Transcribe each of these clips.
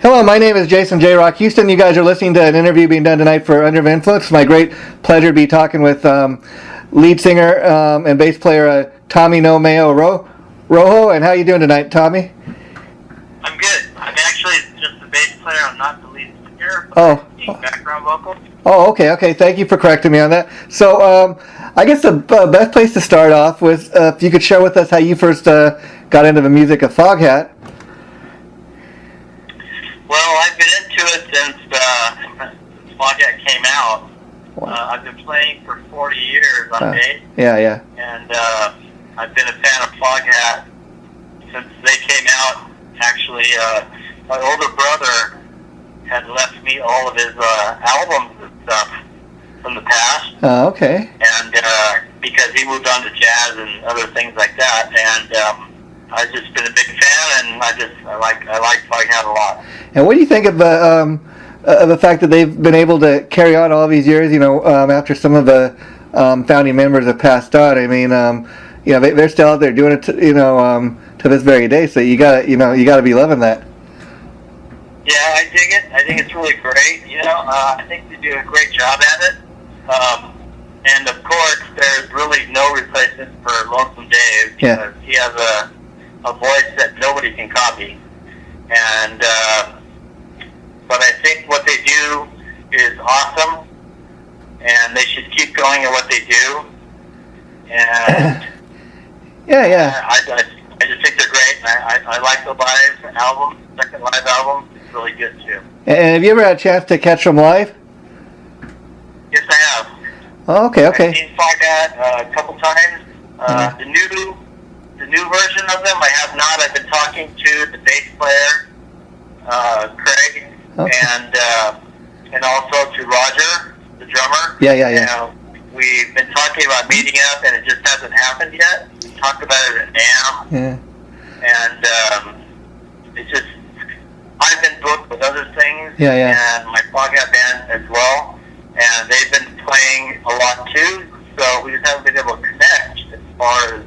Hello, my name is Jason JROCK Houston. You guys are listening to an interview being done tonight for Under Influence. It's my great pleasure to be talking with lead singer and bass player Tommy Rojo. And how you doing tonight, Tommy? I'm good. I'm actually just the bass player. I'm not the lead singer. Oh. Background vocals. Oh, okay. Thank you for correcting me on that. So, I guess the best place to start off was if you could share with us how you first got into the music of Foghat. Well, I've been into it since Foghat came out. Wow. I've been playing for 40 years on bass. Yeah. And I've been a fan of Foghat since they came out. Actually, my older brother had left me all of his albums and stuff from the past. Okay. And because he moved on to jazz and other things like that, and I've just been a big fan, and I like Foghat a lot. And what do you think of the fact that they've been able to carry on all these years? You know, after some of the founding members have passed on. I mean, they're still out there doing it. To this very day. So you gotta be loving that. Yeah, I dig it. I think it's really great. I think they do a great job at it. And of course, there's really no replacement for Lonesome Dave because he has a voice that nobody can copy. And but I think what they do is awesome, and they should keep going at what they do. And yeah. I just think they're great. And I like the live album, second live album. It's really good too. And have you ever had a chance to catch them live? Yes, I have. Oh, okay. I've seen Foghat a couple times. The new version of them I have not. I've been talking to the bass player, Craig, and also to Roger, the drummer. Yeah. We've been talking about meeting up, and it just hasn't happened yet. We talked about it at NAMM. Yeah. And it's just, I've been booked with other things. Yeah. And my Foghat band as well. And they've been playing a lot too. So we just haven't been able to connect as far as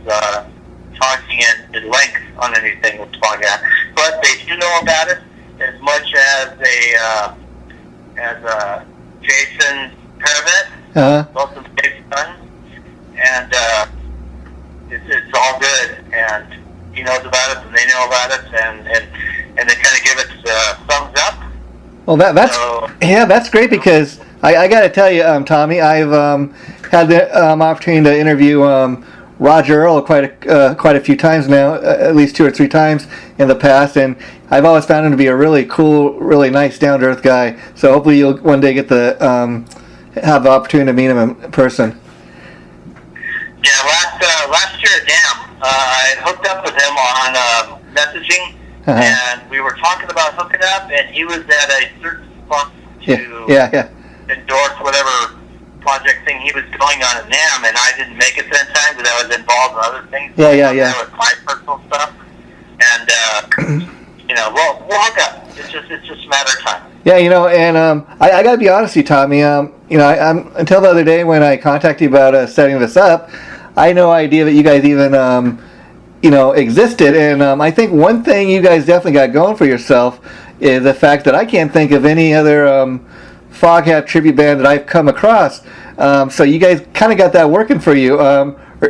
talking in length on anything with Foghat. But they do know about it as much as Jason Paravet. Both of Dave's son, and it's all good, and he knows about it, and they know about it, and they kind of give it thumbs up. Well, that's great because I got to tell you, Tommy, I've had the opportunity to interview Roger Earl quite a few times now, at least 2 or 3 times in the past, and I've always found him to be a really cool, really nice, down-to-earth guy. So hopefully you'll one day get the have the opportunity to meet him in person. Yeah, last year at NAMM, I hooked up with him on messaging, and we were talking about hooking up, and he was at a certain spot to endorse whatever project thing he was going on at NAMM, and I didn't make it that time because I was involved in other things. Yeah. With my personal stuff, and we'll hook up. It's just a matter of time. Yeah, and I got to be honest with you, Tommy. I'm until the other day when I contacted you about setting this up, I had no idea that you guys even, existed. And I think one thing you guys definitely got going for yourself is the fact that I can't think of any other Foghat tribute band that I've come across. So you guys kind of got that working for you.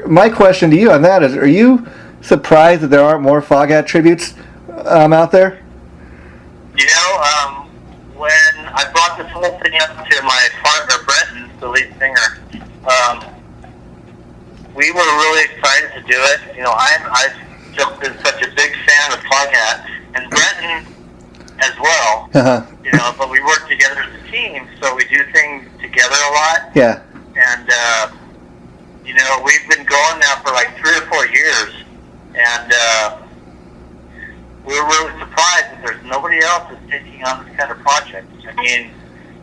My question to you on that is, are you surprised that there aren't more Foghat tributes out there? When I brought this whole thing up to my partner, Brenton, the lead singer, we were really excited to do it. I've just been such a big fan of Foghat, and Brenton as well. But we work together as a team, so we do things together a lot. Yeah. And, we've been going now for like 3 or 4 years, and we're really surprised that there's nobody else that's taking on this kind of project. I mean,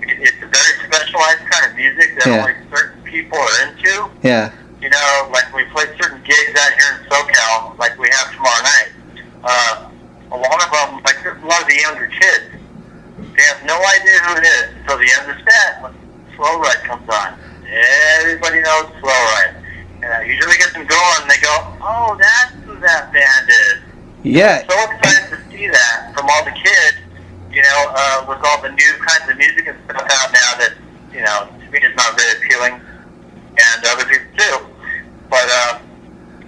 it's a very specialized kind of music that only certain people are into. Yeah. Like we play certain gigs out here in SoCal, like we have tomorrow night. A lot of them, like a lot of the younger kids, they have no idea who it is until the end of the set when Slow Ride comes on. Everybody knows Slow Ride. And I usually get them going, and they go, "Oh, that's who that band is." Yeah. I'm so excited to see that from all the kids, with all the new kinds of music and stuff out now that, to me is not very appealing, and other people too. But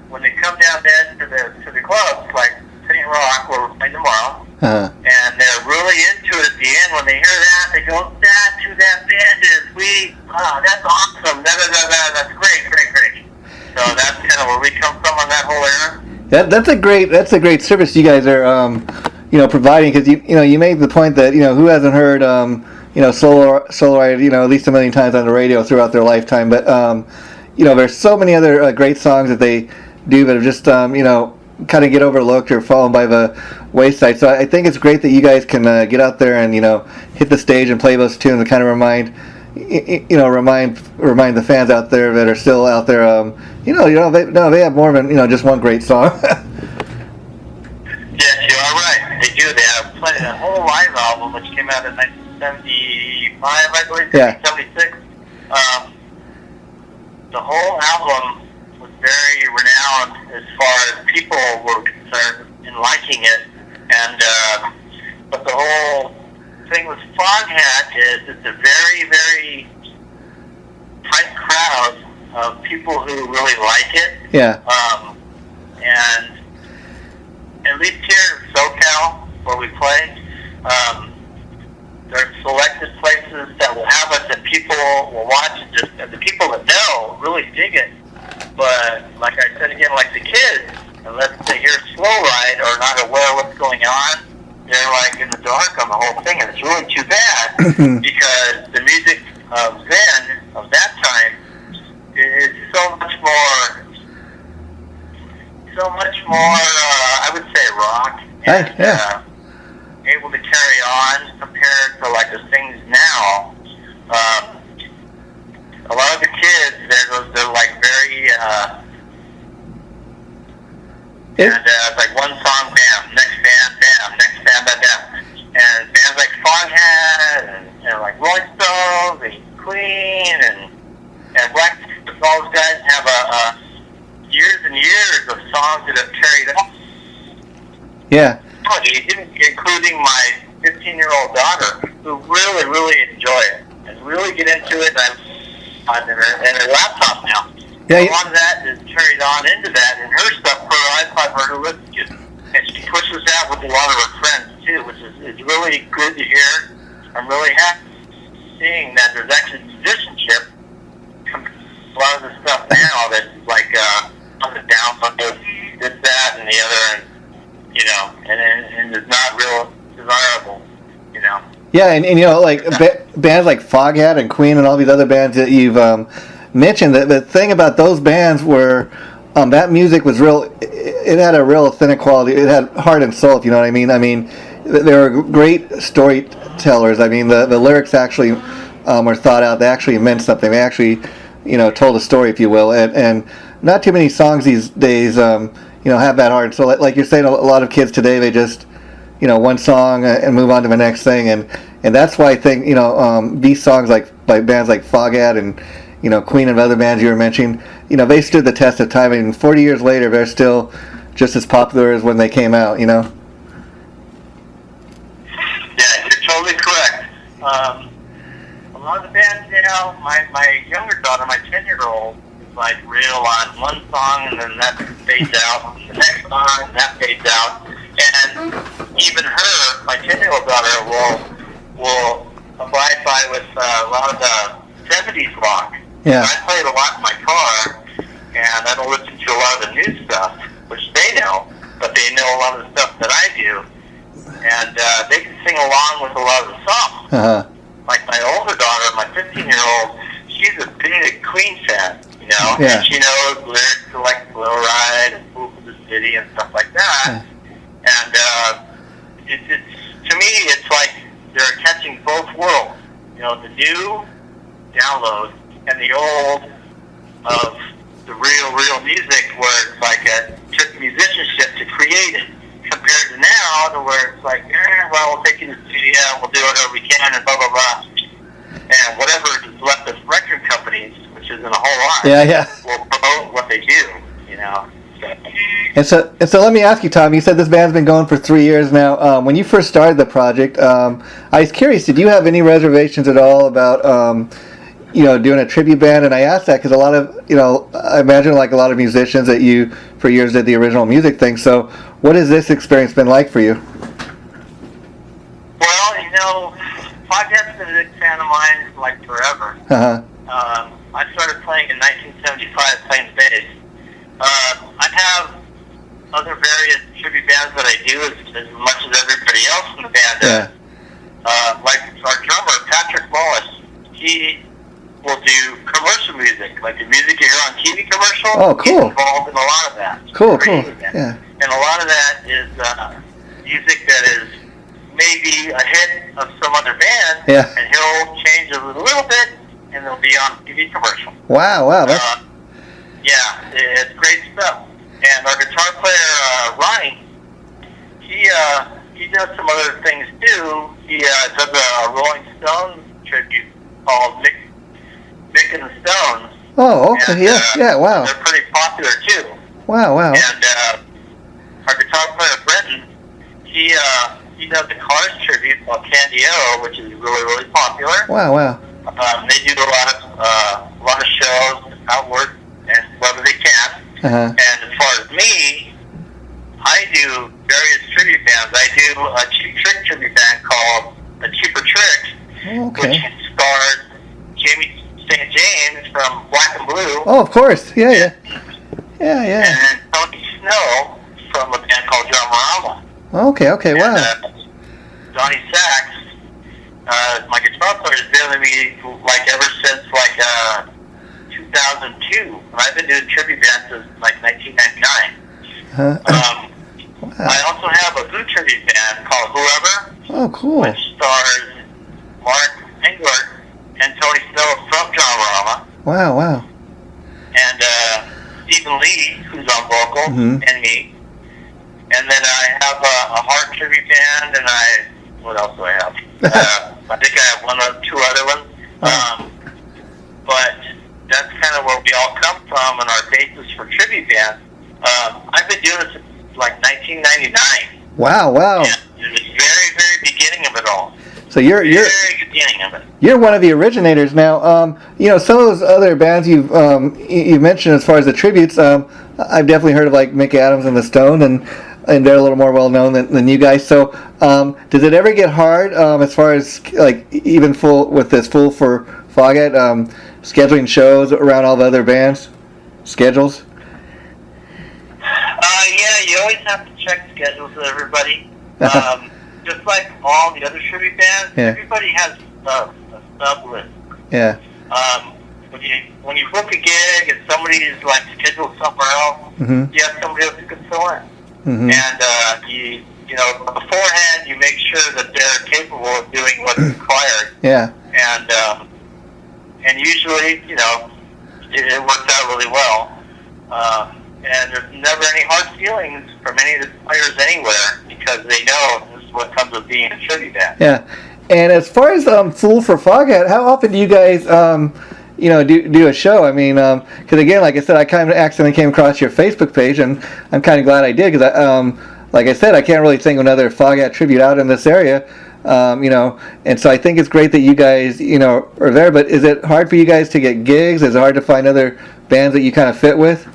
when they come down then to the clubs, like JROCK, where we're playing tomorrow, and they're really into it at the end. When they hear that, they go, "That's who that band is. That's awesome. That's great. So that's kind of where we come from on that whole era. That's a great service you guys are providing, because you made the point that who hasn't heard Solo Ride at least a million times on the radio throughout their lifetime, but there's so many other great songs that they do that have just kind of get overlooked or fallen by the wayside. So I think it's great that you guys can get out there and hit the stage and play those tunes and kind of remind the fans out there that are still out there. They have more than just one great song. Yes, you are right. They do. They have played a whole live album which came out in 1975, I believe. Yeah. 76. The whole album was very renowned as far as people were concerned in liking it, and but the whole thing with Foghat is it's a very, very tight crowd of people who really like it. Yeah. And at least here in SoCal, where we play, there are selected places that will have us and people will watch it. And the people that know really dig it. But like I said again, like the kids, unless they hear Slow Ride or not aware of what's going on, they're like in the dark on the whole thing, and it's really too bad because the music of that time, is so much more. I would say rock, and able to carry on compared to like the things now. A lot of the kids, they're like very, and it's like one song, bam, next band, bam, next band, bam. And bands like Foghat and like Rolling Stones and Queen and Black, all those guys have years and years of songs that have carried on. Yeah. Including my 15-year-old daughter, who really, really enjoy it and really get into it. And her laptop now. Yeah, a lot of that is carried on into that in her stuff, her iPod, for her listen to. And she pushes that with a lot of her friends too, which is really good to hear. I'm really happy seeing that there's actually musicianship. A lot of the stuff now that's like on the down, this, that, and the other, and it's not real desirable, Yeah, and like bands like Foghat and Queen and all these other bands that you've mentioned, the thing about those bands were that music was real. It had a real authentic quality. It had heart and soul, if you know what I mean. I mean, they were great storytellers. I mean, the lyrics actually were thought out. They actually meant something. They actually, told a story, if you will. And not too many songs these days, have that heart. So, like you're saying, a lot of kids today, they just, one song and move on to the next thing. And that's why I think, these songs by bands like Foghat and, Queen and other bands you were mentioning, they stood the test of time. And 40 years later, they're still just as popular as when they came out, Yeah, you're totally correct. A lot of the bands now, my younger daughter, my 10-year-old, is like real on one song and then that fades out. The next song, and that fades out. And even her, my 10-year-old daughter, will abide by with a lot of the 70s rock. Yeah. I play it a lot in my car, and I don't listen to a lot of the new stuff, which they know, but they know a lot of the stuff that I do, and they can sing along with a lot of the songs. Uh-huh. Like my older daughter, my 15-year-old, she's a big Queen fan, Yeah. and she knows lyrics to like Slow Ride and Fool for the City and stuff like that. And it's to me, it's like they're catching both worlds. The new download and the old of the real music, where it's like it took musicianship to create it, compared to now, to where it's like, we'll take you to the studio, we'll do whatever we can, and blah, blah, blah. And whatever is left of record companies, which isn't a whole lot, Yeah. will promote what they do, And so let me ask you, Tom. You said this band's been going for 3 years now. When you first started the project, I was curious. Did you have any reservations at all about, doing a tribute band? And I asked that because a lot of, I imagine like a lot of musicians that you for years did the original music thing. So, what has this experience been like for you? Well, Foghat's been a big fan of mine like forever. I started playing in 1975, playing bass. I have other various tribute bands that I do as much as everybody else in the band does. Like our drummer, Patrick Mullis, he will do commercial music, like the music you hear on TV commercials. Oh, cool. He's involved in a lot of that. Cool. Yeah. And a lot of that is music that is maybe a hit of some other band, and he'll change it a little bit, and it'll be on TV commercial. Wow. Yeah, it's great stuff. And our guitar player, Ronnie, he does some other things too. He does a Rolling Stones tribute called Mick and the Stones. Oh, okay. And, wow. They're pretty popular too. Wow. And our guitar player, Brenton, he does the Cars tribute called Candy-O, which is really, really popular. Wow. They do a lot of shows outward and whether they can. And as far as me, I do various tribute bands. I do a Cheap Trick tribute band called A Cheaper Trick, which stars Jamie St. James from Black and Blue. Oh, of course. Yeah. And Tony Snow from a band called Drummerama. Okay, wow. And, Donnie Sachs, my guitar player, has been with me ever since 2002. And I've been doing tribute bands since 1999. I also have a blue tribute band called Whoever. Oh, cool. Which stars Mark Englert and Tony Snow from Drummerama. Wow. And Stephen Lee, who's on vocal, and me. And then I have a Heart tribute band, and what else do I have? I think I have two other ones. But that's kind of where we all come from and our basis for tribute bands. I've been doing this since 1999. Wow. Yeah, it was very, very beginning of it all. So you're very beginning of it. You're one of the originators now. Some of those other bands you've mentioned as far as the tributes. I've definitely heard of like Mick Adams and the Stones, and they're a little more well known than you guys. So does it ever get hard as far as like even with this Fool4Foghat scheduling shows around all the other bands schedules? Yeah, you always have to check schedules with everybody. Just like all the other tribute bands, everybody has a sub list. Yeah. When you book a gig and somebody's scheduled somewhere else, you have somebody else who can fill in. And beforehand, you make sure that they're capable of doing what's required. Yeah. And usually, it works out really well. And there's never any hard feelings from any of the players anywhere because they know this is what comes with being a tribute band. Yeah. And as far as Fool4Foghat, how often do you guys do a show? I mean, because again, like I said, I kind of accidentally came across your Facebook page, and I'm kind of glad I did because like I said, I can't really think of another Foghat tribute out in this area. And so I think it's great that you guys, are there. But is it hard for you guys to get gigs? Is it hard to find other bands that you kind of fit with?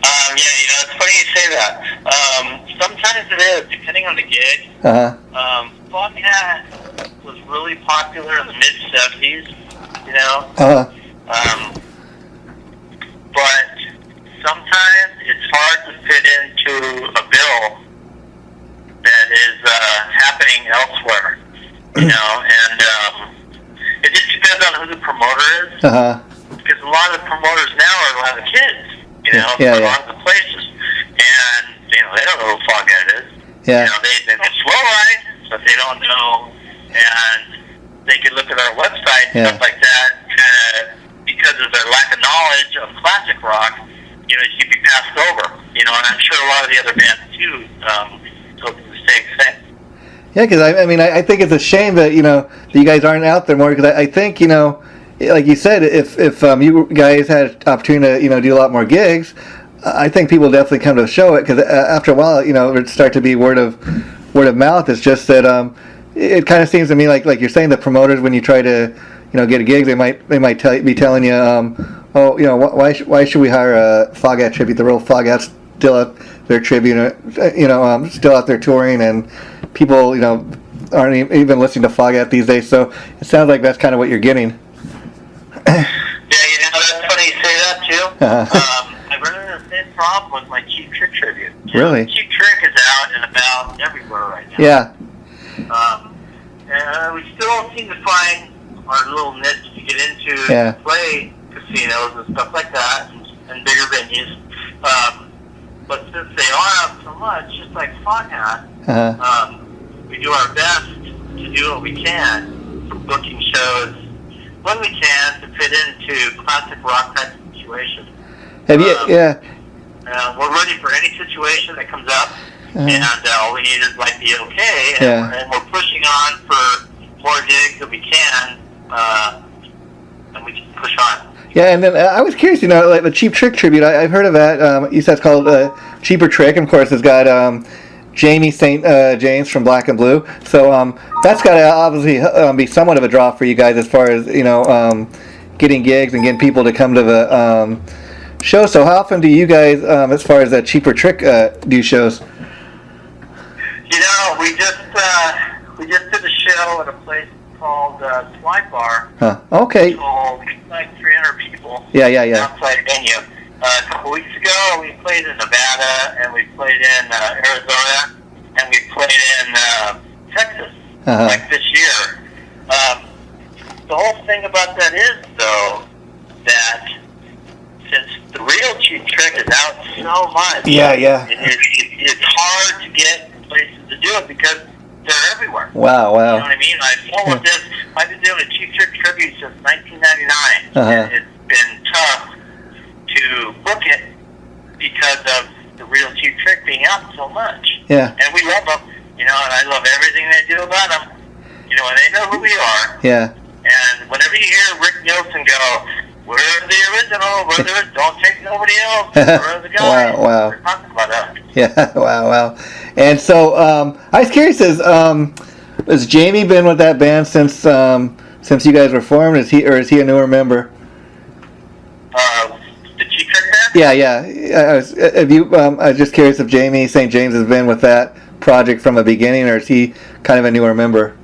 Yeah, it's funny you say that. Sometimes it is, depending on the gig. Foghat was really popular in the mid-'70s, but sometimes it's hard to fit into a bill that is happening elsewhere, and it just depends on who the promoter is. Because a lot of the promoters now are a lot of kids, for a lot of the places, and they don't know who Foghat is. They slow ride, but they don't know, and they can look at our website and stuff like that, because of their lack of knowledge of classic rock. You could be passed over. And I'm sure a lot of the other bands too go through the same thing. Yeah, because I think it's a shame that that you guys aren't out there more. Because I think like you said, if you guys had opportunity to do a lot more gigs, I think people definitely come to the show it because after a while, you know, it start to be word of mouth. It's just that it kind of seems to me like you're saying the promoters, when you try to, you know, get a gig, they might be telling you, oh, you know, why should we hire a Foghat tribute? The real Foghat's still out there tribute, you know, still out there touring, and people, you know, aren't even listening to Foghat these days. So it sounds like that's kind of what you're getting. Yeah, you know, that's funny you say that too. I've run into the same problem with my Cheap Trick tribute. Really? Cheap Trick is out and about everywhere right now. Yeah. And we still don't seem to find our little niche to get into Yeah. to play casinos and stuff like that, and bigger venues. But since they are out so much, just like Foghat, we do our best to do what we can for booking shows when we can to fit into classic rock type situations. Have you? Yeah. We're ready for any situation that comes up, and all we need is like the okay, and we're pushing on for more gigs that we can, and we can push on. Yeah, and then I was curious, you know, like the Cheap Trick tribute. I've heard of that. You said it's called Cheaper Trick, and of course, it's got Jamie St. James from Black and Blue. So that's got to obviously be somewhat of a draw for you guys as far as, you know, getting gigs and getting people to come to the show. So how often do you guys, as far as that Cheaper Trick, do shows? You know, we just did a show at a place called Swine Bar. Huh. Okay. So like 300 people. Yeah. Outside venue. A couple weeks ago, we played in Nevada, and we played in Arizona, and we played in Texas, like this year. The whole thing about that is, though, that since the real Cheap Trick is out so much, it's hard to get places to do it because they're everywhere. Wow. You know what I mean? I've been doing a Cheap Trick tribute since 1999. And it's been tough to book it because of the real Cheap Trick being out so much. Yeah. And we love them, you know, and I love everything they do about them. You know, and they know who we are. Yeah. And whenever you hear Rick Nielsen go, "We're the original, don't take nobody else, we're the guys." Wow. We're talking about us. Yeah, wow. And so, I was curious, has Jamie been with that band since you guys were formed? Is he a newer member? The Cheap Trick band? Yeah. I was just curious if Jamie St. James has been with that project from the beginning, or is he kind of a newer member?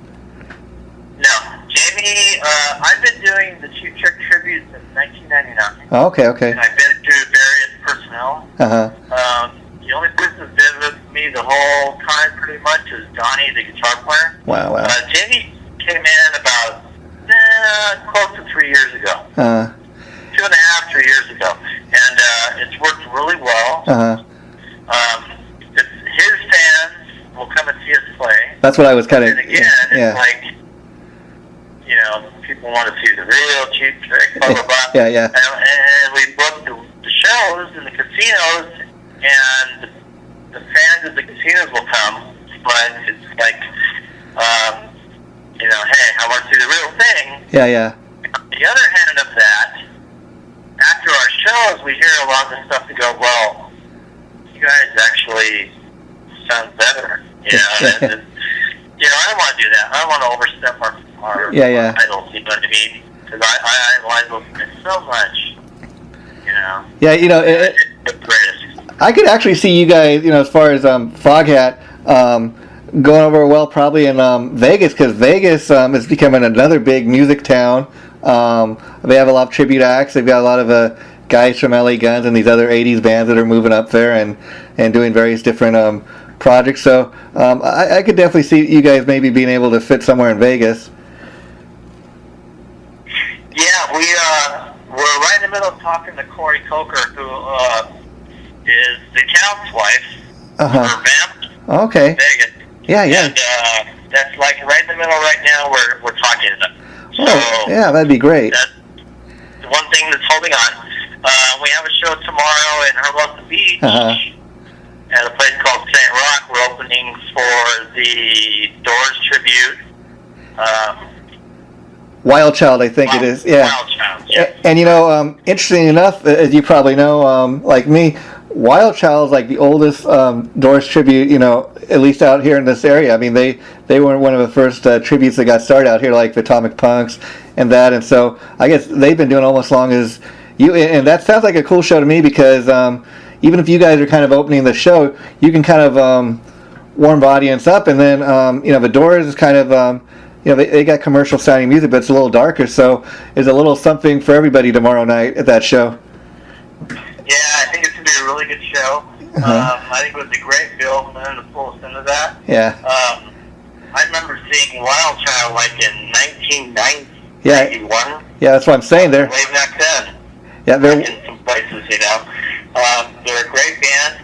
No, Jamie. I've been doing the Cheap Trick tribute since 1999. Oh, okay. And I've been through various personnel. The only person that's been with me the whole time, pretty much, is Donnie, the guitar player. Wow. Jamie came in about close to 3 years ago. 2.5, 3 years ago, and it's worked really well. His fans will come and see us play. That's what I was kind of. And again, it's like, you know, people want to see the real Cheap Trick, blah blah blah. Yeah. And we book the shows in the casinos, and the fans of the casinos will come, but it's like, you know, hey, I want to see the real thing. Yeah. On the other hand of that, after our shows, we hear a lot of the stuff to go, well, you guys actually sound better. You know, and, you know, I don't want to do that. I don't want to overstep our idols, you know what I mean? Because I idolize them so much, you know. Yeah, you know, it's the greatest. I could actually see you guys, you know, as far as Foghat, going over well probably in Vegas, because Vegas is becoming another big music town. They have a lot of tribute acts. They've got a lot of guys from LA Guns and these other 80s bands that are moving up there and doing various different projects. So I could definitely see you guys maybe being able to fit somewhere in Vegas. Yeah, we're right in the middle of talking to Corey Coker, who is the Count's wife. For Vamp. Okay. Vegas. Yeah. And that's like right in the middle right now. We're talking to them. So yeah, that'd be great. That's the one thing that's holding on. We have a show tomorrow in Hermosa Beach at a place called JROCK. We're opening for the Doors tribute. Wild Child, I think it is. Yeah. Wild Child, yeah. And you know, interesting enough, as you probably know, like me, Wild Child's like the oldest Doors tribute, at least out here in this area. I mean, they were one of the first tributes that got started out here, like the Atomic Punks and that. And so I guess they've been doing almost as long as you. And that sounds like a cool show to me because even if you guys are kind of opening the show, you can kind of warm the audience up. And then, the Doors is kind of, they got commercial sounding music, but it's a little darker. So there's a little something for everybody tomorrow night at that show. Yeah, I think it's going to be a really good show. I think it was a great bill for them to pull us into that. Yeah. I remember seeing Wild Child like in 1991. Yeah, that's what I'm saying. They're way back then. Yeah, they're in some places, they're a great band.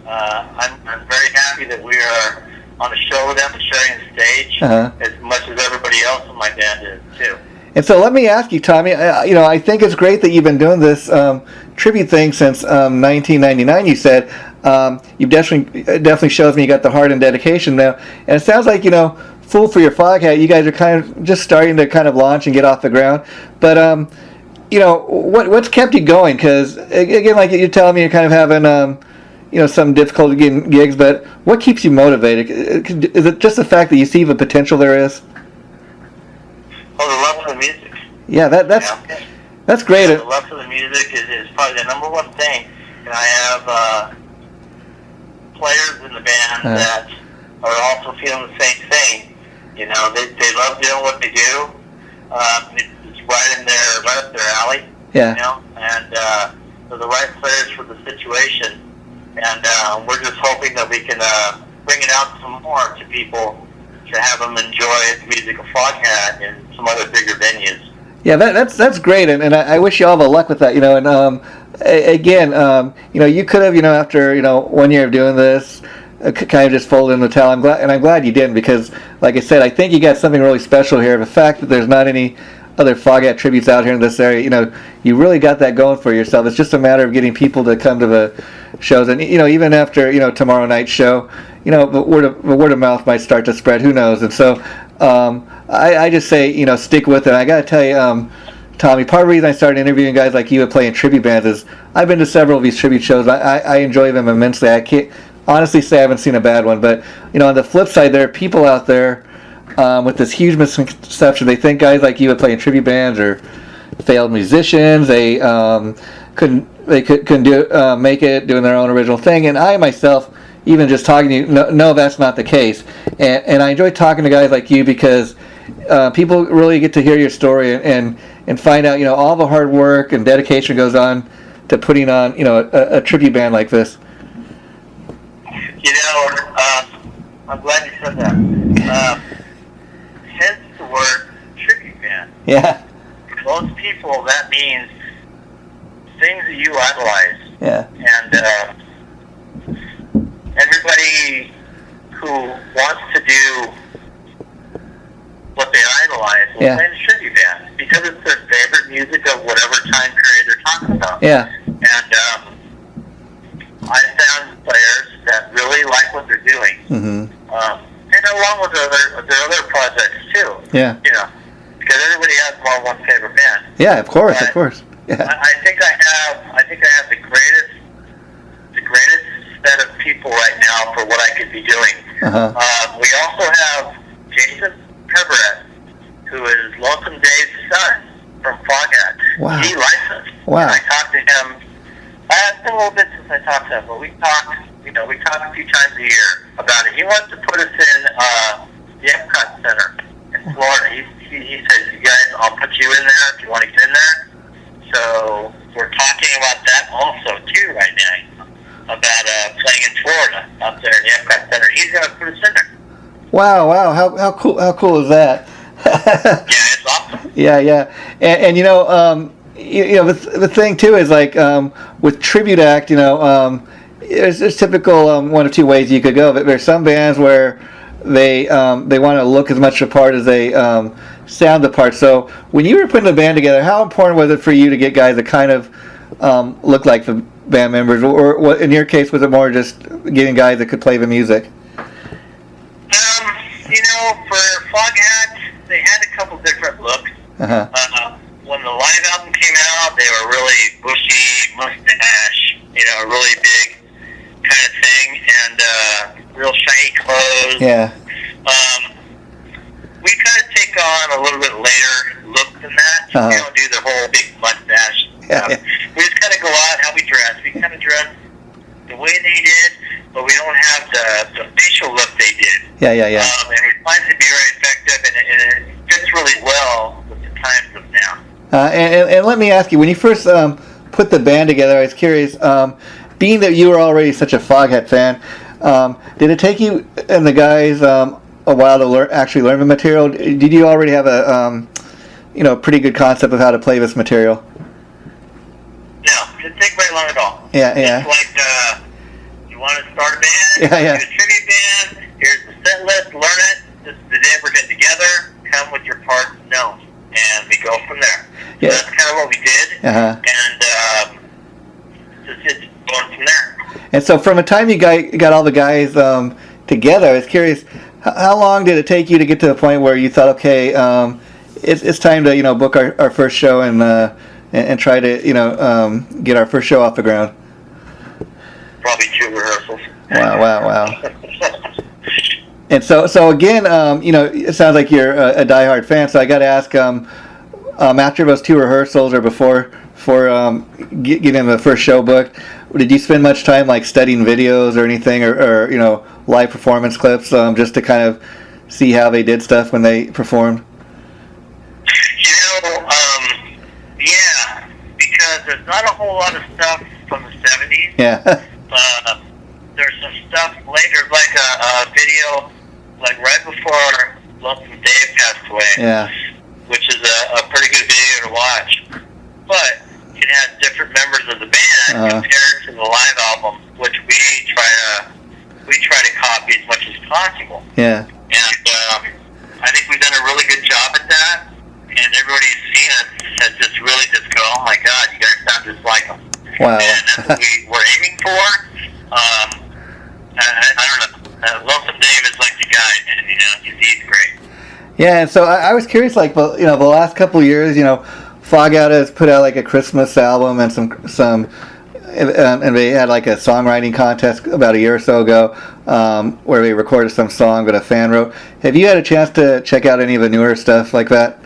I'm very happy that we are on a show with them, sharing the stage as much as everybody else in my band is too. And so let me ask you, Tommy. I think it's great that you've been doing this tribute thing since 1999. You said you definitely shows me you got the heart and dedication now. And it sounds like Fool4Foghat. You guys are kind of just starting to kind of launch and get off the ground. But what's kept you going? Because again, like you're telling me, you're kind of having some difficulty getting gigs. But what keeps you motivated? Is it just the fact that you see the potential there is? Oh, the love of the music. Yeah, that's great. The love for the music is probably the number one thing. And I have players in the band that are also feeling the same thing. They love doing what they do. It's right up their alley. Yeah. And they're the right players for the situation. And we're just hoping that we can bring it out some more to people to have them enjoy the music of Foghat in some other bigger venues. Yeah, that's great, and I wish you all the luck with that. And again, you could have, after 1 year of doing this, kind of just folded in the towel. I'm glad you didn't, because, like I said, I think you got something really special here. The fact that there's not any other Foghat tributes out here in this area, you really got that going for yourself. It's just a matter of getting people to come to the shows, and even after tomorrow night's show, the word of mouth might start to spread. Who knows? And so I just say stick with it. I got to tell you, Tommy, part of the reason I started interviewing guys like you and playing tribute bands is I've been to several of these tribute shows. I enjoy them immensely. I can't honestly say I haven't seen a bad one. But on the flip side, there are people out there with this huge misconception. They think guys like you would play in tribute bands or failed musicians. They couldn't make it doing their own original thing. And I myself, even just talking to you, no, that's not the case. And I enjoy talking to guys like you because people really get to hear your story and find out all the hard work and dedication goes on to putting on a tribute band like this. I'm glad you said that. Hence the word tribute band. Yeah. Most people, that means things that you idolize. Yeah. And everybody who wants to do what they idolize will play in a tribute band because it's their favorite music of whatever time period they're talking about. Yeah. And I found players that really like what they're doing. Mm-hmm. And along with their other projects too. Yeah. Because everybody has more than one favorite band. Yeah, of course. Yeah. I think I have the greatest set of people right now for what I could be doing. We also have Jason Peverett, who is Lonesome Dave's son from Foghat. Wow. He likes us. Wow. And I talked to him. It's been a little bit since I talked to him, but we talk a few times a year about it. He wants to put us in the Epcot Center in Florida. He says, "You guys, I'll put you in there if you want to get in there." So we're talking about that also too right now, about playing in Florida out there in the Epcot Center. He's going to put us in there. Wow! How cool is that? Yeah, it's awesome. Yeah. And the thing too is like with tribute act, there's typical one of two ways you could go. But there's some bands where they want to look as much a part as they sound the part. So when you were putting the band together, how important was it for you to get guys that kind of look like the band members, or what, in your case, was it more just getting guys that could play the music? For Foghat, they had a couple different looks. When the live album came out, they were really bushy, mustache, a really big kind of thing, and real shiny clothes. Yeah. We kind of take on a little bit later look than that. Uh-huh. We don't do the whole big mustache stuff. Yeah. We just kind of go out how we dress. We kind of dress the way they did, but we don't have the facial look they did. Yeah. And we find it to be very effective, and it fits really well with the times of now. And let me ask you, when you first put the band together, I was curious, being that you were already such a Foghat fan, did it take you and the guys a while to actually learn the material? Did you already have a pretty good concept of how to play this material? No, it didn't take very long at all. Yeah. It's like you want to start a band, Yeah. do a tribute band, here's the set list, learn it, this is the day we're getting together, come with your parts known, and we go from there. So that's kind of what we did, and just going from there. And so from the time you got all the guys together, I was curious, how long did it take you to get to the point where you thought, okay, it's time to book our first show and try to get our first show off the ground? Probably 2 rehearsals. Wow. And so again, it sounds like you're a diehard fan. So I got to ask, after those 2 rehearsals or before getting the first show booked, did you spend much time like studying videos or anything, or live performance clips, just to kind of see how they did stuff when they performed? Yeah, because there's not a whole lot of stuff from the 70s. Yeah. There's some stuff later, like a video, like right before Lonesome Dave passed away. Yeah. Which is a pretty good video to watch. But it has different members of the band compared to the live album, which we try to copy as much as possible. Yeah. And I think we've done a really good job at that. And everybody who's seen it has just really just go, oh my God, you guys sound just like them. Wow. And that's what we're aiming for. I don't know. Lonesome Dave is like the guy, and he's great. Yeah, and so I was curious, like, the last couple of years, Foghat has put out like a Christmas album and some, and they had like a songwriting contest about a year or so ago, where they recorded some song that a fan wrote. Have you had a chance to check out any of the newer stuff like that?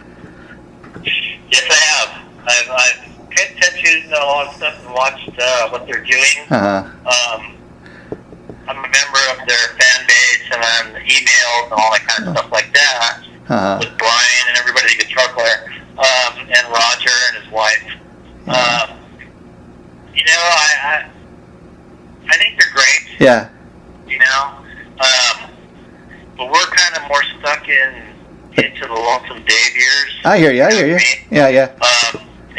Yes, I have. I've paid attention to a lot of stuff and watched what they're doing. I'm a member of their fan base and on the emails and all that kind of stuff like that. With Brian and everybody, the guitar player, and Roger and his wife. I think they're great. Yeah. But we're kind of more stuck into the Lonesome Dave years. I hear you. Yeah.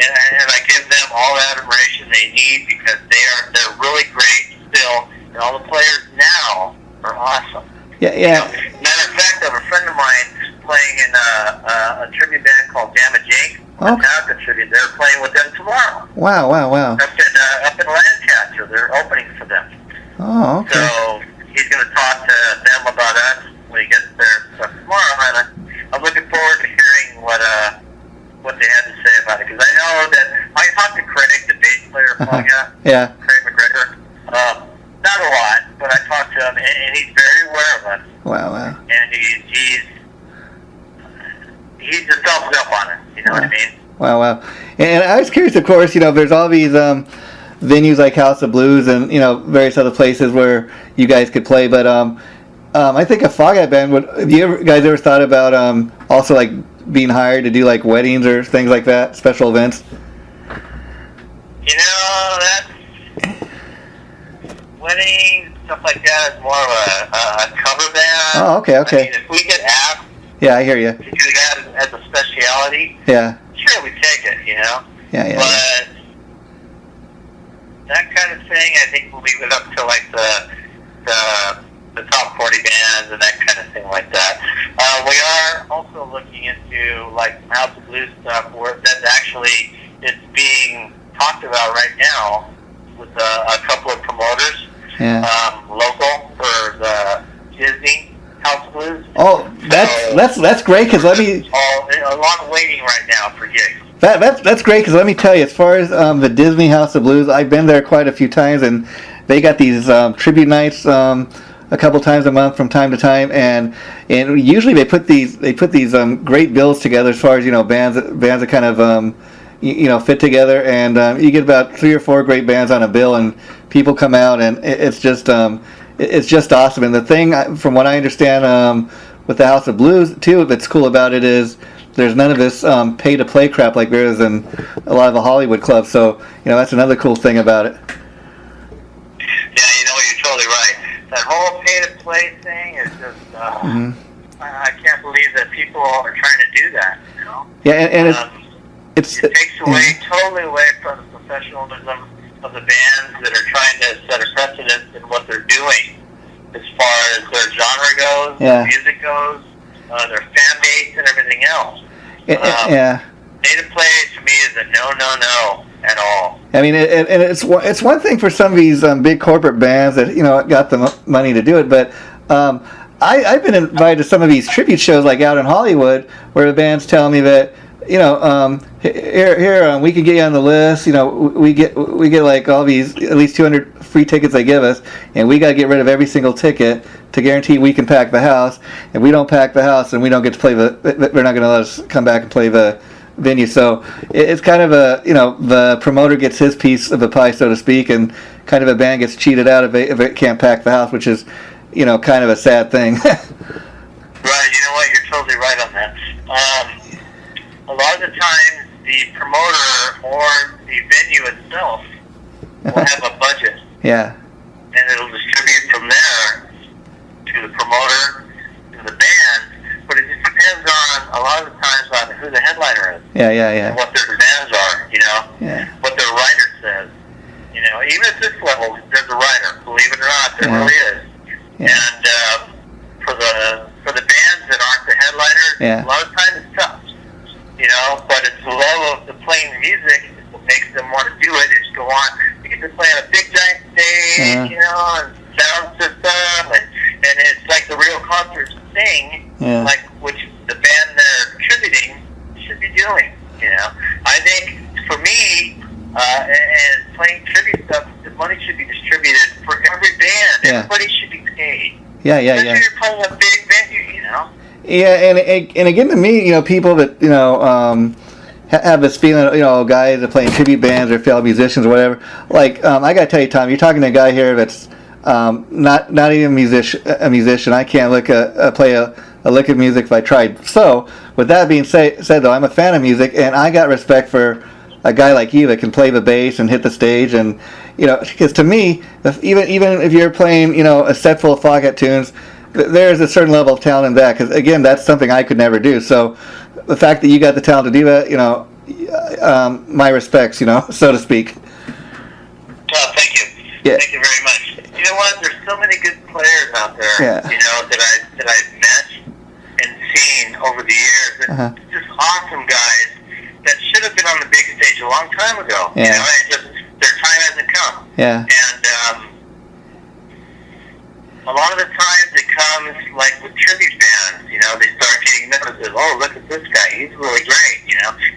And I give them all the admiration they need because they're really great still. And all the players now are awesome. Yeah. Matter of fact, I have a friend of mine playing in a tribute band called Damage Inc. Metallica tribute. They're playing with them tomorrow. Wow. Up in Lancaster, they're opening for them. Oh, okay. So he's going to talk to them about us when he gets there tomorrow, and I'm looking forward to hearing what they had to say about it. Because I know that I talked to Craig, the bass player of Foghat. Yeah. Craig McGregor. Not a lot, but I talked to him, and he's very aware of us. Wow. And he's just doubled up on it. You know what I mean? Wow. And I was curious, of course, there's all these venues like House of Blues and various other places where you guys could play, but I think a Foghat band would. Have you guys ever thought about also like being hired to do like weddings or things like that, special events? That's weddings, stuff like that is more of a cover band. Oh, okay. I mean, if we get asked, yeah, I hear you. to do that as a speciality, yeah, sure, we take it, Yeah. But that kind of thing, I think we'll leave it up to like the top 40 bands and that kind of thing like that. We are also looking into like House of Blues stuff where that actually is being talked about right now with a couple of promoters, local for the Disney House of Blues. Oh, that's great because let me. All a lot of waiting right now for gigs. That's great, because let me tell you, as far as the Disney House of Blues, I've been there quite a few times, and they got these tribute nights a couple times a month from time to time, and usually they put these great bills together as far as bands that kind of fit together, and you get about 3 or 4 great bands on a bill, and people come out, and it's just awesome. And the thing, from what I understand, with the House of Blues too, that's cool about it is there's none of this pay-to-play crap like there is in a lot of the Hollywood clubs. So, that's another cool thing about it. Yeah, you're totally right. That whole pay-to-play thing is just, I can't believe that people are trying to do that, Yeah, and it takes totally away from the professionalism of the bands that are trying to set a precedent in what they're doing as far as their genre goes, their music goes, their fan base, and everything else. Pay-to-play to me is a no at all. I mean, and it's one thing for some of these big corporate bands that got the money to do it, but I've been invited to some of these tribute shows like out in Hollywood where the bands tell me that here we could get you on the list. We get like all these at least 200 free tickets they give us, and we got to get rid of every single ticket to guarantee we can pack the house. If we don't pack the house, then we don't get to play they're not going to let us come back and play the venue. So it's kind of the promoter gets his piece of the pie, so to speak, and kind of a band gets cheated out if it can't pack the house, which is kind of a sad thing. Right. You know what? You're totally right on that. A lot of the times, the promoter or the venue itself will have a budget. Yeah. And it'll distribute from there to the promoter, to the band, but it just depends on, a lot of the times, on who the headliner is. Yeah. And what their demands are, what their writer says. Even at this level, there's a writer. Believe it or not, there really is. Yeah. And for the bands that aren't the headliners, a lot of times it's tough. But it's the love of the playing the music is what makes them want to do it. Is go on. You get to play on a big giant stage, and sound system, and it's like the real concert thing, like which the band they're contributing should be doing. I think for me, and playing tribute stuff, the money should be distributed for every band. Everybody should be paid. Especially if you're playing a big venue, Yeah, and again, to me, people that have this feeling, guys that playing tribute bands or failed musicians or whatever. Like, I gotta tell you, Tom, you're talking to a guy here that's not even a musician. I can't play a lick of music if I tried. So, with that being said, though, I'm a fan of music, and I got respect for a guy like you that can play the bass and hit the stage, and because to me, even if you're playing, a set full of Foghat tunes, there's a certain level of talent in that, because again, that's something I could never do. So the fact that you got the talent to do that, my respects, so to speak. Well, thank you. Thank you very much. You know what? There's so many good players out there, that I've met and seen over the years. And just awesome guys that should have been on the big stage a long time ago. Their time hasn't come. And a lot of the times it comes like with tribute bands, they start getting noticed. Oh, look at this guy, he's really great,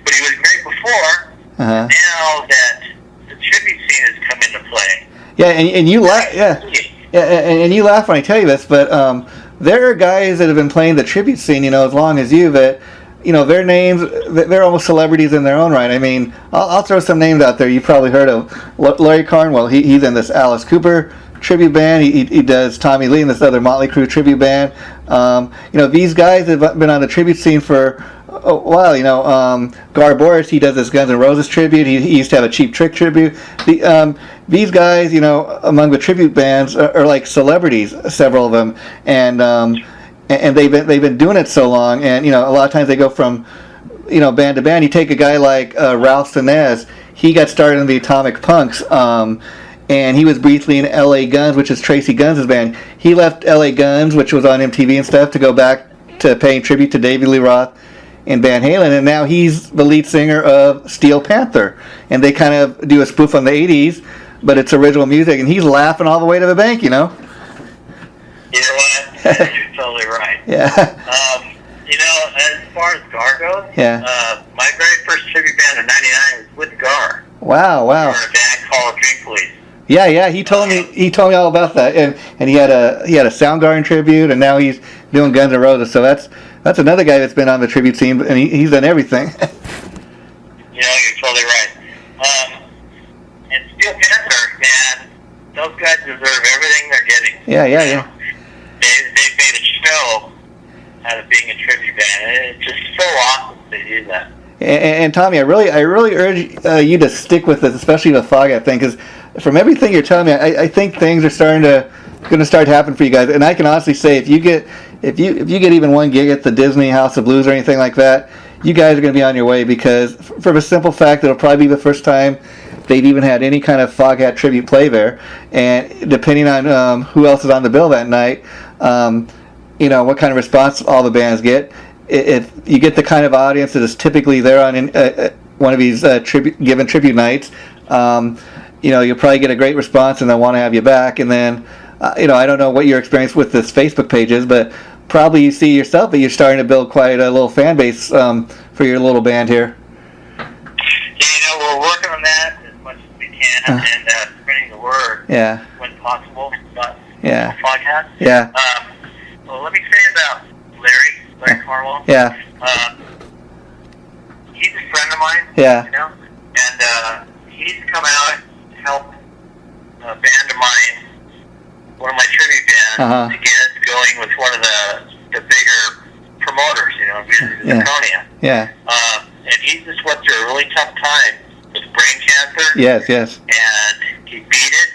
but he was great before. Now that the tribute scene has come into play. Yeah, and you laugh. And you laugh when I tell you this, but there are guys that have been playing the tribute scene, as long as you, that their names, they're almost celebrities in their own right. I mean, I'll throw some names out there. You probably heard of Larry Carnwell. He's in this Alice Cooper tribute band. He does Tommy Lee and this other Motley Crue tribute band. These guys have been on the tribute scene for a while. Gar Boris, he does this Guns N' Roses tribute. He used to have a Cheap Trick tribute. These guys, among the tribute bands are like celebrities, several of them, and they've been doing it so long. And a lot of times they go from band to band. You take a guy like Ralph Senez. He got started in the Atomic Punks. And he was briefly in L.A. Guns, which is Tracy Guns' band. He left L.A. Guns, which was on MTV and stuff, to go back to paying tribute to David Lee Roth and Van Halen. And now he's the lead singer of Steel Panther. And they kind of do a spoof on the 80s, but it's original music. And he's laughing all the way to the bank, You know what? You're totally right. Yeah. You know, as far as Gar goes, Yeah. My very first tribute band in '99 was with Gar. Wow. We were in a band called Drink Police. Yeah. He told me all about that, and he had a Soundgarden tribute, and now he's doing Guns N' Roses. So that's another guy that's been on the tribute scene, and he's done everything. You know, you're totally right. And Steel Panther, man, those guys deserve everything they're getting. Yeah. They've made a show out of being a tribute band, and it's just so awesome to do that. And Tommy, I really urge you to stick with this, especially the Foghat thing, because from everything you're telling me, I think things are going to start to happen for you guys. And I can honestly say, if you get even one gig at the Disney House of Blues or anything like that, you guys are going to be on your way, because for the simple fact it'll probably be the first time they've even had any kind of Foghat tribute play there, and depending on who else is on the bill that night, you know what kind of response all the bands get. If you get the kind of audience that is typically there on one of these given tribute nights, you know, you'll probably get a great response and they'll want to have you back. And then, you know, I don't know what your experience with this Facebook page is, but probably you see yourself that you're starting to build quite a little fan base for your little band here. Yeah, you know, we're working on that as much as we can, and spreading the word when possible about Foghat. Yeah. Well, let me say about Larry Carwell. Yeah. He's a friend of mine. Yeah. You know, and he's come out to help a band of mine, one of my tribute bands, to get us going with one of the bigger promoters. You know, Zirconia. Yeah. And he just went through a really tough time with brain cancer. Yes. And he beat it.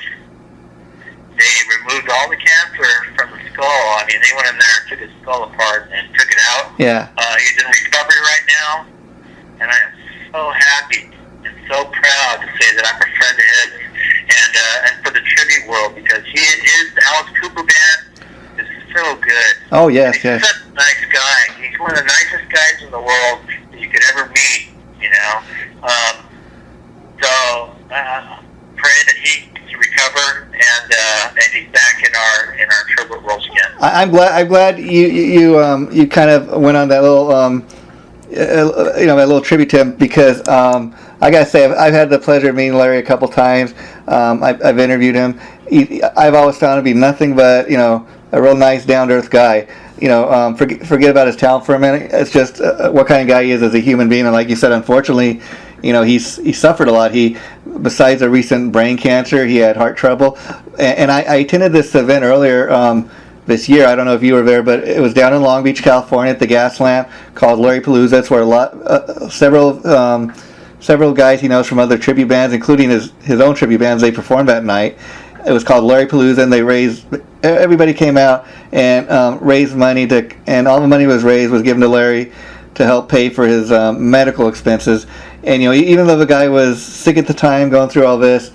They removed all the cancer from the skull. I mean, they went in there and took his skull apart and took it out. Yeah. He's in recovery right now, and I am so happy and so proud to say that I'm a friend of his, and for the tribute world, because his Alice Cooper band is so good. Oh yes. He's such a nice guy. He's one of the nicest guys in the world that you could ever meet. You know, so pray that he can recover and he's back in our tribute world again. I'm glad you kind of went on that little that little tribute to him, because I gotta say I've had the pleasure of meeting Larry a couple times. I've interviewed him. I've always found him to be nothing but a real nice, down to earth guy. Forget about his talent for a minute. It's just what kind of guy he is as a human being. And like you said, unfortunately, he suffered a lot. Besides a recent brain cancer, he had heart trouble. And I attended this event earlier this year. I don't know if you were there, but it was down in Long Beach, California, at the Gas Lamp, called Larry Palooza. It's where several guys he knows from other tribute bands, including his own tribute bands, they performed that night. It was called Larry Palooza, and everybody came out and raised money and all the money was given to Larry to help pay for his medical expenses. And even though the guy was sick at the time, going through all this,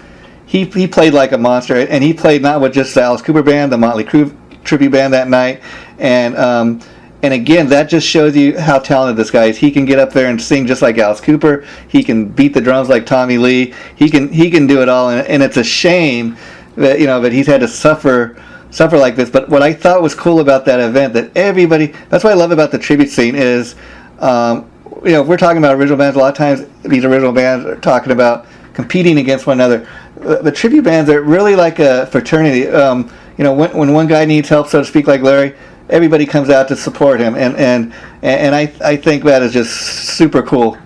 he played like a monster, and he played not with just the Alice Cooper band, the Motley Crue tribute band that night, and again, that just shows you how talented this guy is. He can get up there and sing just like Alice Cooper. He can beat the drums like Tommy Lee. He can do it all, and it's a shame that that he's had to suffer like this. But what I thought was cool about that event, that that's what I love about the tribute scene is, if we're talking about original bands, a lot of times these original bands are talking about competing against one another. The tribute bands are really like a fraternity. When one guy needs help, so to speak, like Larry, everybody comes out to support him, and I think that is just super cool.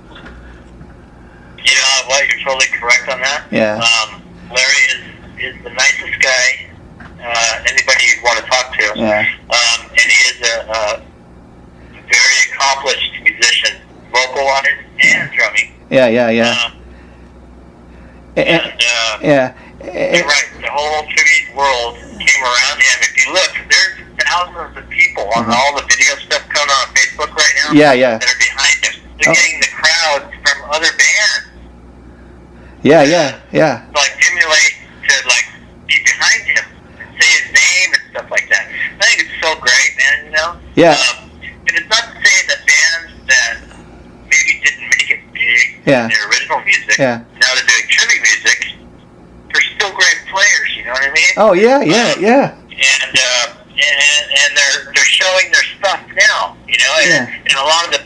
You're totally correct on that. Yeah. Larry is the nicest guy anybody you'd want to talk to. Yeah. And he is a very accomplished musician, vocal-wise and drumming. Yeah. You're right. The whole tribute world came around him. If you look, there's thousands of people on all the video stuff coming on Facebook right now. Yeah. That are behind him. They're getting the crowds from other bands. Yeah. Like emulate to be behind him and say his name and stuff like that. I think it's so great, man. Yeah. And it's not to say that bands that maybe didn't make it big in their original music, now they're doing tribute music, they're still great players. You know what I mean? Oh yeah. And they're showing their stuff now. And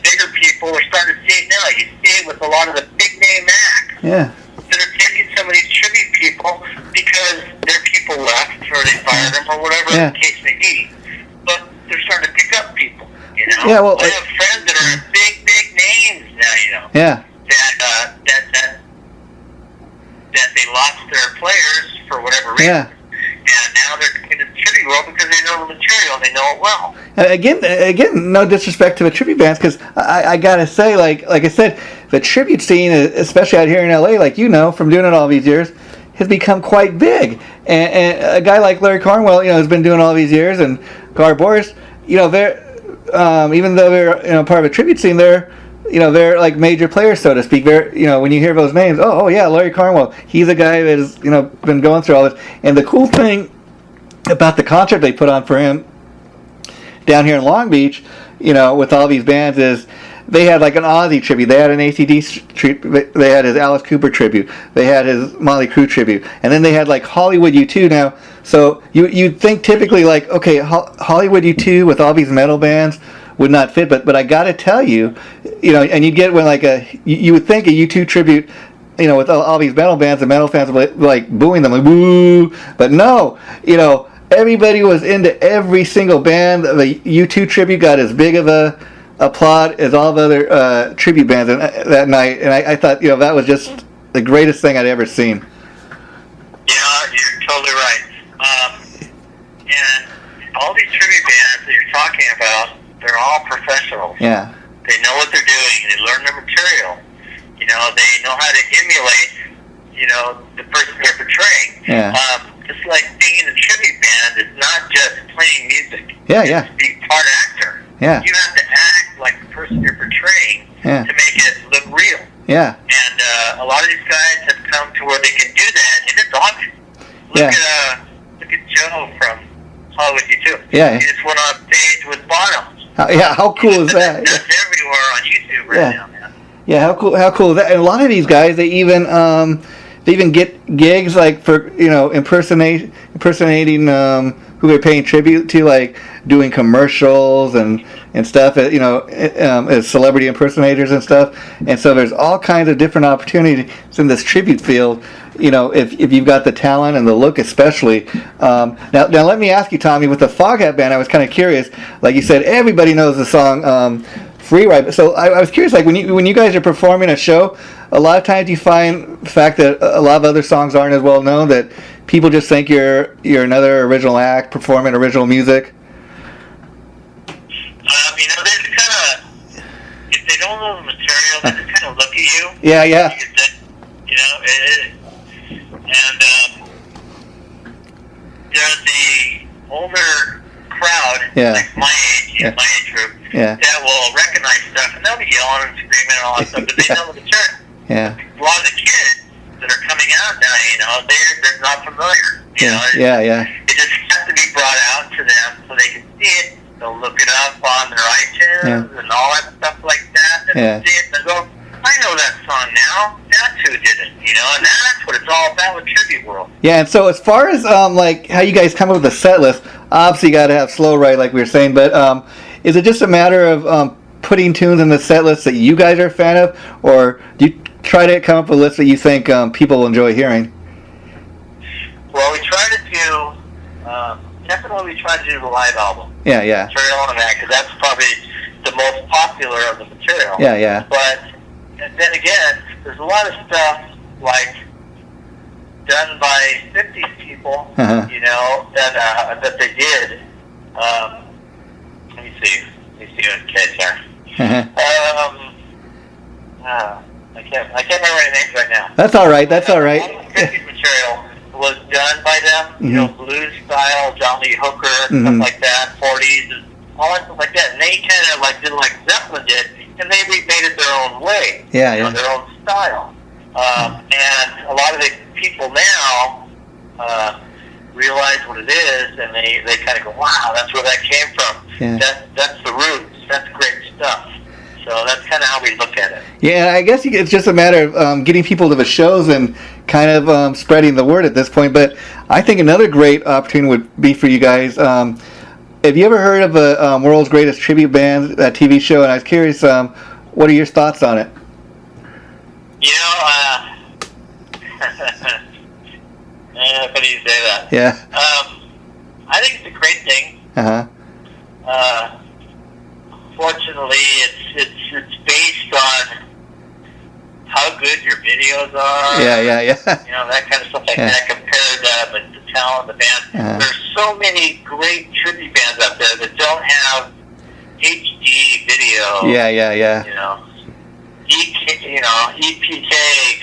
bigger people are starting to see it now. You see it with a lot of the big name acts. Yeah. That are taking some of these tribute people because their people left or they fired them or whatever the case may be. But they're starting to pick up people, you know? Yeah, well, I have friends that are big names now, you know? Yeah. That they lost their players for whatever reason. Yeah. And now they're in the tribute world because they know the material and they know it well. Again, no disrespect to the tribute bands, because I gotta say, like I said, the tribute scene, especially out here in LA, like you know, from doing it all these years, has become quite big. And a guy like Larry Cornwell, you know, has been doing all these years, and Gar Boris, you know, they're even though they're part of a tribute scene, they're like major players, so to speak. They're, you know, when you hear those names, oh yeah, Larry Cornwell, he's a guy that has, you know, been going through all this. And the cool thing about the concert they put on for him down here in Long Beach, you know, with all these bands, is they had like an Ozzy tribute, they had an ACD tribute, they had his Alice Cooper tribute, they had his Motley Crue tribute, and then they had like Hollywood U2 now. So you'd think typically like, okay, Hollywood U2 with all these metal bands would not fit, but I gotta tell you, you know, and you'd get when like you would think a U2 tribute, you know, with all these metal bands, the metal fans would like booing them, like woo, but no, you know, everybody was into every single band. The U2 tribute got as big of a applaud as all the other tribute bands that night, and I thought, you know, that was just the greatest thing I'd ever seen. Yeah, you're totally right. And all these tribute bands that you're talking about, they're all professionals. Yeah. They know what they're doing. They learn their material. You know, they know how to emulate, you know, the person they're portraying. Yeah. Just like being in a tribute band is not just playing music. Yeah, yeah. It's being part actor. Yeah. You have to act like the person you're portraying to make it look real. Yeah. And a lot of these guys have come to where they can do that, and it's obvious. Look at Joe from Hollywood U2. Yeah. He just went on stage with Bono. How cool is that? That's everywhere on YouTube right now, man. Yeah, how cool is that? And a lot of these guys, they even get gigs like for, you know, impersonating who they're paying tribute to, like doing commercials and stuff, you know, as celebrity impersonators and stuff. And so there's all kinds of different opportunities in this tribute field, you know, if you've got the talent and the look especially. Now let me ask you, Tommy, with the Foghat band, I was kind of curious. Like you said, everybody knows the song Free Ride. So I was curious, like when you guys are performing a show, a lot of times you find the fact that a lot of other songs aren't as well known, that people just think you're another original act performing original music. You know, they kind of, if they don't know the material, they just kind of look at you. Yeah, yeah. You know, and there's the older crowd, like my age group, that will recognize stuff, and they'll be yelling and screaming and all that stuff, but they know the material. Yeah. A lot of the kids that are coming out now, you know, they're not familiar. You know, it just has to be brought out to them so they can see it. They'll look it up on their iTunes and all that stuff like that. And see it and go, I know that song now. That's who did it. You know, and that's what it's all about with Tribute World. Yeah, and so as far as like how you guys come up with the set list, obviously you got to have Slow Ride like we were saying, but is it just a matter of putting tunes in the set list that you guys are a fan of, or do you try to come up with a list that you think people will enjoy hearing? Well, we try to do, definitely we try to do the live album. Yeah, yeah. Try on that, because that's probably the most popular of the material. Yeah, yeah. But then again, there's a lot of stuff like done by 50s people, you know, that they did. Let me see what case here. I can't remember any names right now. That's all right. That's all right. All the 50s material was done by them, you know, blues style, John Lee Hooker, stuff like that, 40s, and all that stuff like that. And they kind of like did like Zeppelin did, and they remade it their own way, yeah, you know, their own style. And a lot of the people now realize what it is, and they kind of go, wow, that's where that came from. Yeah. That's the roots. That's great stuff. So that's kind of how we look at it. Yeah, I guess it's just a matter of getting people to the shows and kind of spreading the word at this point. But I think another great opportunity would be for you guys. have you ever heard of a World's Greatest Tribute Band, that TV show? And I was curious, what are your thoughts on it? You know, how do you say that? Yeah. I think it's a great thing. Fortunately, it's based on how good your videos are. Yeah. You know, that kind of stuff like that compared with the talent of the band. There's so many great tribute bands out there that don't have HD video. Yeah. You know, EPK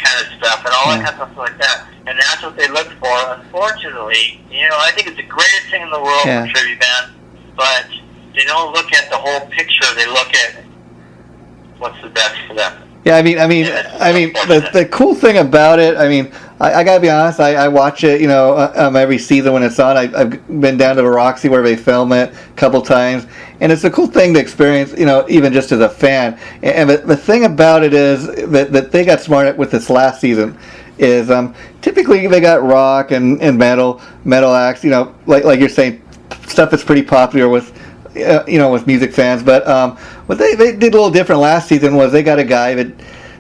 kind of stuff and all that kind of stuff like that. And that's what they look for. Unfortunately, you know, I think it's the greatest thing in the world for tribute band, but they don't look at the whole picture. They look at what's the best for them. Yeah, I mean, the cool thing about it, I mean, I gotta be honest, I watch it, you know, every season when it's on. I've been down to the Roxy where they film it a couple times, and it's a cool thing to experience, you know, even just as a fan. And the thing about it is that they got smart with this last season is typically they got rock and metal acts, you know, like you're saying, stuff that's pretty popular with, you know, with music fans. But what they did a little different last season was they got a guy that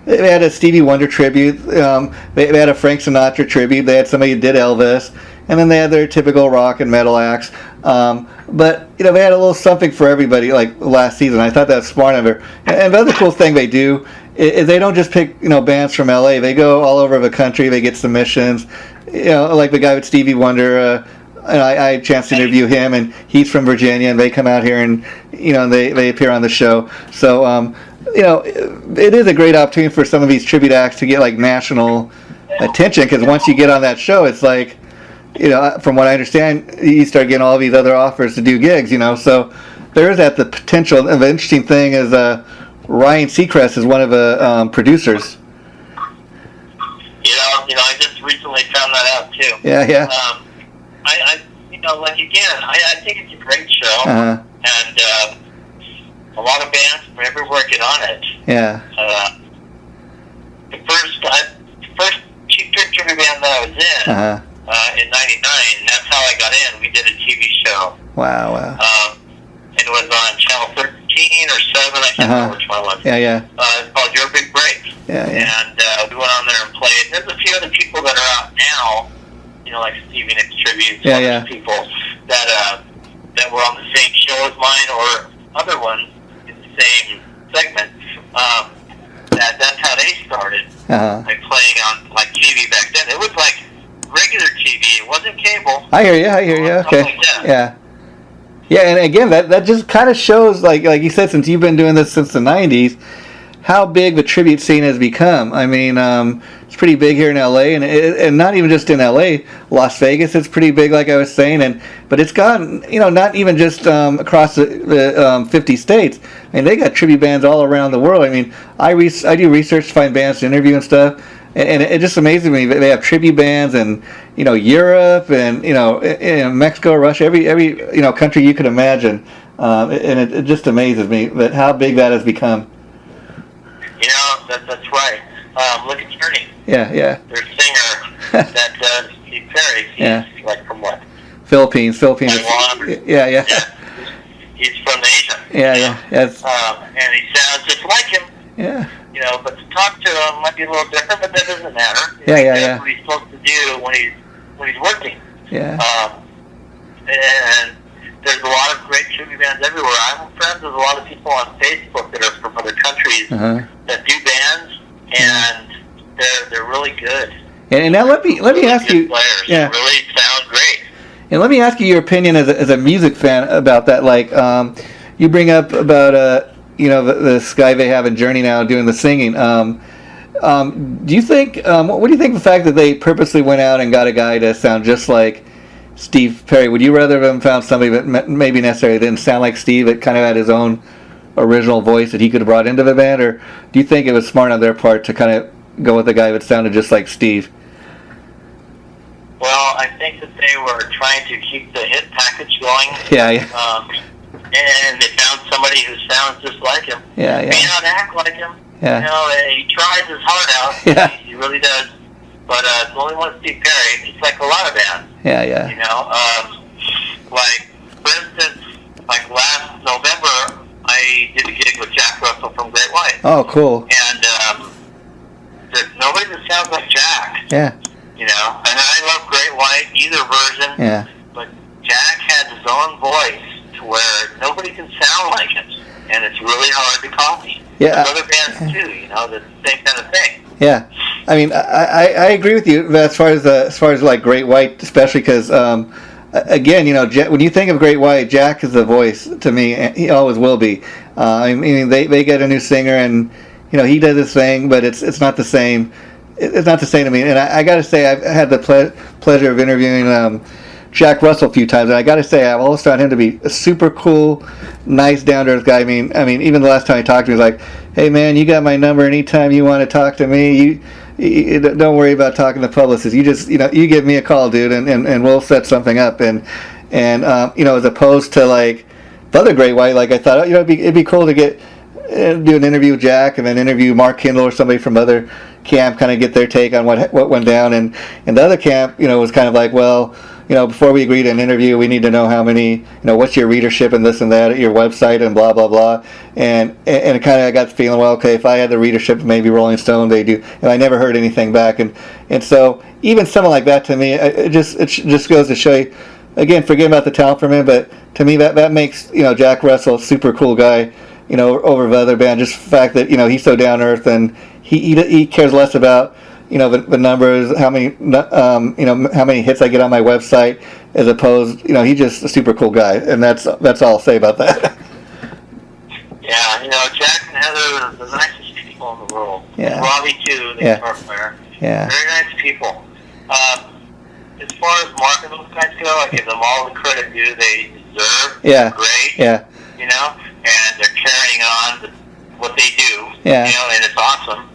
they had a Stevie Wonder tribute, they had a Frank Sinatra tribute, they had somebody who did Elvis, and then they had their typical rock and metal acts. But you know, they had a little something for everybody like last season. I thought that was smart of her. And the other cool thing they do is they don't just pick, you know, bands from LA. They go all over the country. They get submissions. You know, like the guy with Stevie Wonder. And I had a chance to interview him, and he's from Virginia, and they come out here and, you know, they appear on the show. So, you know, it is a great opportunity for some of these tribute acts to get like national attention, because once you get on that show, it's like, you know, from what I understand, you start getting all these other offers to do gigs, you know. So there is that the potential. And the interesting thing is Ryan Seacrest is one of the producers. You know, I just recently found that out too. Yeah. I you know, like again, I think it's a great show, and a lot of bands from everywhere get on it. Yeah. The first Cheap Trick tribute band that I was in '99, that's how I got in. We did a TV show. Wow. And it was on channel 13 or 7. I can't remember which one it was. Yeah. It's called Your Big Break. Yeah. And we went on there and played. There's a few other people that are out now. You know, like Stevie Nicks tributes, people that were on the same show as mine or other ones in the same segment. That's how they started, like playing on like TV back then. It was like regular TV. It wasn't cable. I hear you. Okay. Like yeah. And again, that just kind of shows, like you said, since you've been doing this since the '90s, how big the tribute scene has become. I mean, it's pretty big here in LA, and not even just in LA, Las Vegas. It's pretty big, like I was saying, but it's gone, you know, not even just across the 50 states. I mean, they got tribute bands all around the world. I mean, I do research to find bands to interview and stuff, and it just amazes me. They have tribute bands in, you know, Europe and, you know, in Mexico, Russia, every you know, country you could imagine, and it just amazes me that how big that has become. You know, that's right. Look at Journey. Yeah. Their singer that does Steve Perry. He's like from what? Philippines. Taiwan. Yeah. He's from Asia. Yeah. Yes. And he sounds just like him. Yeah. You know, but to talk to him might be a little different, but that doesn't matter. Yeah. That's what he's supposed to do when he's working. Yeah. And there's a lot of great tribute bands everywhere. I'm friends with a lot of people on Facebook that are from other countries that do bands, and they're really good. And now let me ask you. Players. Yeah. They really sound great. And let me ask you your opinion as a music fan about that. Like, you bring up about you know, this guy they have in Journey now doing the singing. Do you think? What do you think of the fact that they purposely went out and got a guy to sound just like Steve Perry? Would you rather have found somebody that maybe necessarily didn't sound like Steve, that kind of had his own original voice that he could have brought into the band, or do you think it was smart on their part to kind of go with a guy that sounded just like Steve? Well, I think that they were trying to keep the hit package going. Yeah. And they found somebody who sounds just like him. Yeah. May not act like him. Yeah. You know, he tries his heart out. Yeah. He really does. But it's only one Steve Perry. It's like a lot of bands. Yeah. You know, like, for instance, like last November, I did a gig with Jack Russell from Great White. Oh, cool. And there's nobody that sounds like Jack. Yeah. You know, and I love Great White, either version. Yeah. But Jack has his own voice to where nobody can sound like him, and it's really hard to copy. Yeah. There's other bands too, you know, the same kind of thing. Yeah, I mean, I agree with you as far as like Great White, especially because again, you know, when you think of Great White, Jack is the voice to me, and he always will be. I mean, they get a new singer, and you know, he does his thing, but it's not the same. It's not the same to me. And I got to say, I've had the pleasure of interviewing Jack Russell a few times, and I got to say, I've always found him to be a super cool, nice, down-to-earth guy. I mean, even the last time I talked to him, he was like, "Hey, man, you got my number. Anytime you want to talk to me, you don't worry about talking to publicists. You just, you know, you give me a call, dude, and we'll set something up." And you know, as opposed to like the other Great White, like I thought, you know, it'd be cool to get do an interview with Jack, and then interview Mark Kindle or somebody from other camp, kind of get their take on what went down. And the other camp, you know, was kind of like, well, you know, before we agree to an interview, we need to know how many, you know, what's your readership and this and that at your website and blah blah blah. And it kind of, I got the feeling, well, okay, if I had the readership, maybe Rolling Stone, they do. And I never heard anything back. And so even something like that, to me, it just goes to show you, again, forget about the talent for a minute, but to me that makes, you know, Jack Russell a super cool guy, you know, over the other band. Just the fact that, you know, he's so down to earth, and he cares less about, you know, the numbers, how many you know, how many hits I get on my website, as opposed, you know, he's just a super cool guy, and that's all I'll say about that. Yeah, you know, Jack and Heather are the nicest people in the world. Yeah. Robbie too, the guitar player. Yeah. Very nice people. As far as marketing those guys go, I give them all the credit due they deserve. Yeah. They're great. Yeah. You know, and they're carrying on what they do. Yeah. You know, and it's awesome.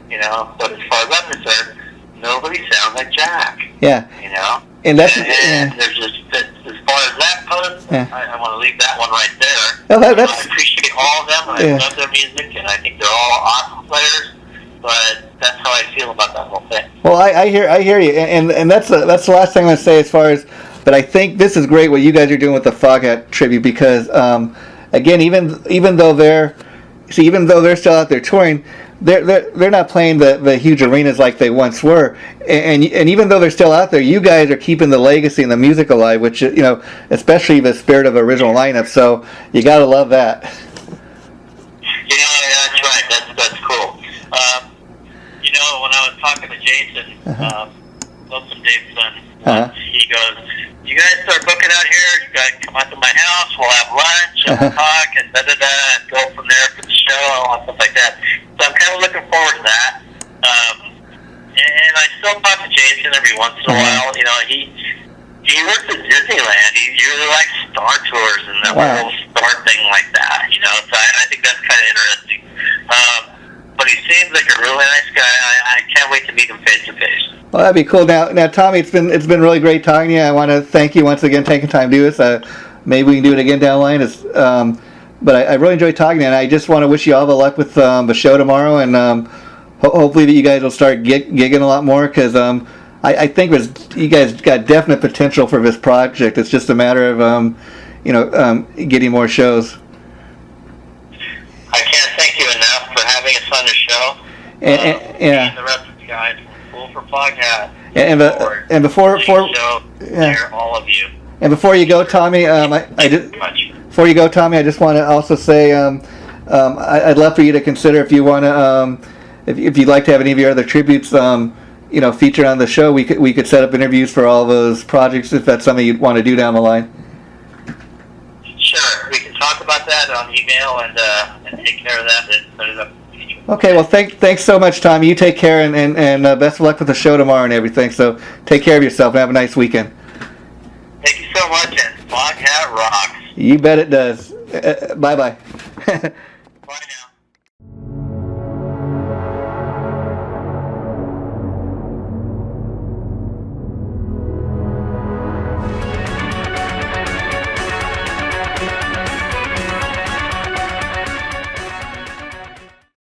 You know, but as far as I'm concerned, nobody sounds like Jack. Yeah. You know? And that's there's just, as far as that goes, yeah. I want to leave that one right there. Oh, that's, I appreciate all of them. I love their music, and I think they're all awesome players. But that's how I feel about that whole thing. Well, I hear you, and that's the last thing I'm gonna say as far as. But I think this is great what you guys are doing with the Foghat tribute, because again, even though they're still out there touring, they're not playing the huge arenas like they once were, and even though they're still out there, you guys are keeping the legacy and the music alive, which, you know, especially the spirit of original lineup. So you gotta love that. You know, that's right. That's cool. You know, when I was talking to Jason, Wilson Dave's son, he goes, "You guys start booking out here. You guys come out to my house. We'll have lunch and we'll talk and and go from there for the show and stuff like that." So I'm kind of looking forward to that. And I still talk to Jason every once in a while. You know, he works at Disneyland. He really likes Star Tours and that whole Star thing like that. You know, so I think that's kind of interesting. But he seems like a really nice guy. I can't wait to meet him face to face. Well, that'd be cool. Now, Tommy, it's been really great talking to you. I want to thank you once again taking time to do this. Maybe we can do it again down the line. But I really enjoyed talking to you, and I just want to wish you all the luck with the show tomorrow, and hopefully that you guys will start gigging a lot more, because I think you guys got definite potential for this project. It's just a matter of getting more shows. I can't thank you enough for having us on the show. And the rest of the guys from Fool4Foghat. And before all of you. And before you go, Tommy, Before you go, Tommy, I just want to also say I'd love for you to consider, if you want to, if you'd like to have any of your other tributes, featured on the show. We could set up interviews for all those projects if that's something you'd want to do down the line. Sure, we can talk about that on email and take care of that and set it up. Okay, well, thanks so much, Tommy. You take care, and best of luck with the show tomorrow and everything. So take care of yourself and have a nice weekend. Thank you so much, and Foghat rocks. You bet it does. Bye-bye.